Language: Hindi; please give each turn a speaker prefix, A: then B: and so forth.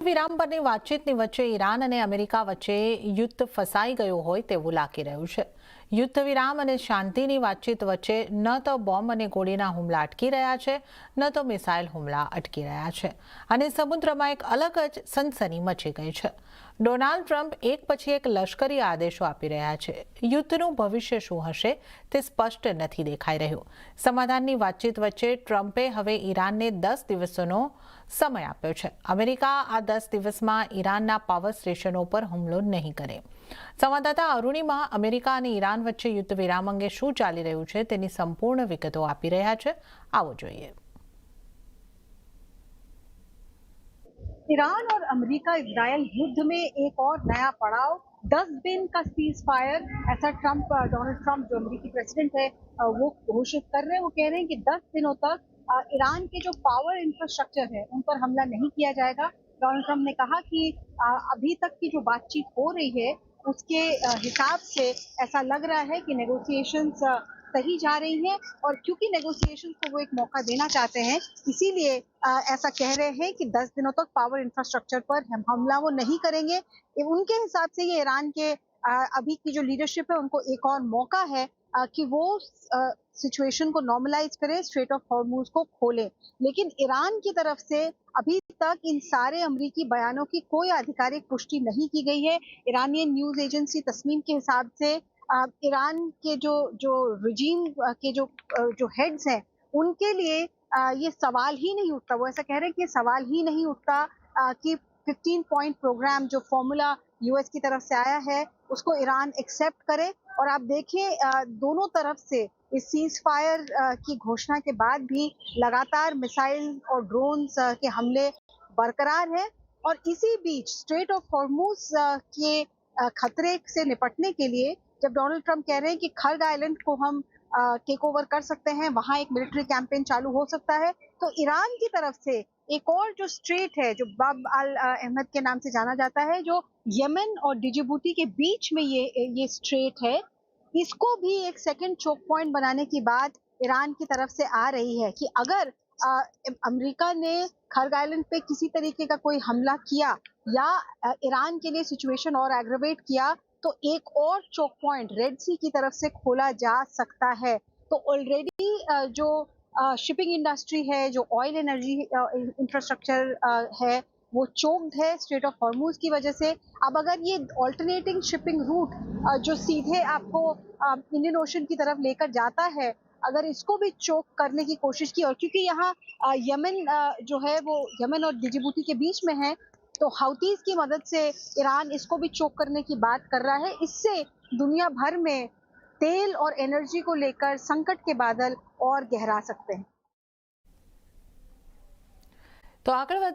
A: વિરામ પરની વાતચીતની વચ્ચે ઈરાન અને અમેરિકા વચ્ચે યુદ્ધ ફસાઈ ગયું હોય તેવું લાગી રહ્યું છે। યુદ્ધ વિરામ અને શાંતિની વાતચીત વચ્ચે ન તો બોમ્બ અને ગોળીના હુમલા અટકી રહ્યા છે, ન તો મિસાઇલ હુમલા અટકી રહ્યા છે અને સમુદ્રમાં એક અલગ જ સનસની મચી ગઈ છે। ડોનાલ્ડ ટ્રમ્પ એક પછી એક લશ્કરી આદેશો આપી રહ્યા છે। યુદ્ધનું ભવિષ્ય શું હશે તે સ્પષ્ટ નથી દેખાઈ રહ્યું। સમાધાનની વાતચીત વચ્ચે ટ્રમ્પે હવે ઈરાનને 10 દિવસનો સમય આપ્યો છે। અમેરિકા આ 10 દિવસમાં ઈરાનના પાવર સ્ટેશનો પર હુમલો નહીં કરે। સંવાદદાતા અરુણિમા અમેરિકા અને ઈરાન વચ્ચે યુદ્ધ વિરામ અંગે શું ચાલી રહ્યું છે તેની સંપૂર્ણ વિગતો આપી રહ્યા છે। આવો જોઈએ।
B: ईरान और अमेरिका इजरायल युद्ध में एक और नया पड़ाव 10 दिन का सीज फायर, ऐसा डोनाल्ड ट्रंप जो अमेरिकी प्रेसिडेंट है वो घोषित कर रहे हैं। वो कह रहे हैं कि 10 दिनों तक ईरान के जो पावर इंफ्रास्ट्रक्चर है उन पर हमला नहीं किया जाएगा। डोनाल्ड ट्रंप ने कहा कि अभी तक की जो बातचीत हो रही है उसके हिसाब से ऐसा लग रहा है कि नेगोशिएशंस सही जा रही हैं, और क्योंकि नेगोशिएशंस को वो एक मौका देना चाहते हैं इसीलिए ऐसा कह रहे हैं कि 10 दिनों तक पावर इंफ्रास्ट्रक्चर पर हमला वो नहीं करेंगे। उनके हिसाब से ये ईरान के अभी की जो लीडरशिप है उनको एक और मौका है कि वो सिचुएशन को नॉर्मलाइज करें, स्ट्रेट ऑफ हॉर्मुज को खोलें। लेकिन ईरान की तरफ से अभी तक इन सारे अमरीकी बयानों की कोई आधिकारिक पुष्टि नहीं की गई है। ईरानियन न्यूज एजेंसी तस्नीम के हिसाब से ईरान के जो जो रिजीम के जो हेड्स हैं उनके लिए ये सवाल ही नहीं उठता। वो ऐसा कह रहे हैं कि ये सवाल ही नहीं उठता कि 15 पॉइंट प्रोग्राम जो फॉर्मूला यूएस की तरफ से आया है उसको ईरान एक्सेप्ट करे। और आप देखिए दोनों तरफ से इस सीज फायर की घोषणा के बाद भी लगातार मिसाइल और ड्रोन्स के हमले बरकरार हैं। और इसी बीच स्ट्रेट ऑफ हॉर्मुज के खतरे से निपटने के लिए जब डोनाल्ड ट्रंप कह रहे हैं कि खर्ग आइलैंड को हम टेक ओवर कर सकते हैं, वहां एक मिलिट्री कैंपेन चालू हो सकता है, तो ईरान की तरफ से एक और जो स्ट्रेट है जो बाब अल अहमद के नाम से जाना जाता है, जो यमन और डिजिबूटी के बीच में ये स्ट्रेट है, इसको भी एक सेकंड चोक पॉइंट बनाने की बात ईरान की तरफ से आ रही है कि अगर अमेरिका ने खर्ग आइलैंड पे किसी तरीके का कोई हमला किया या ईरान के लिए सिचुएशन और एग्रवेट किया तो एक और चोक पॉइंट रेड सी की तरफ से खोला जा सकता है। तो ऑलरेडी जो शिपिंग इंडस्ट्री है, जो ऑयल एनर्जी इंफ्रास्ट्रक्चर है, वो चोक्ड है स्ट्रेट ऑफ हॉर्मुज की वजह से। अब अगर ये ऑल्टरनेटिंग शिपिंग रूट जो सीधे आपको इंडियन ओशन की तरफ लेकर जाता है, अगर इसको भी चोक करने की कोशिश की, और क्योंकि यहाँ यमन जो है वो यमन और डिजिबूटी के बीच में है, तो हाउतीज की मदद से ईरान इसको भी चोक करने की बात कर रहा है। इससे दुनिया भर में तेल और एनर्जी को लेकर संकट के बादल और गहरा सकते हैं।
A: तो आगे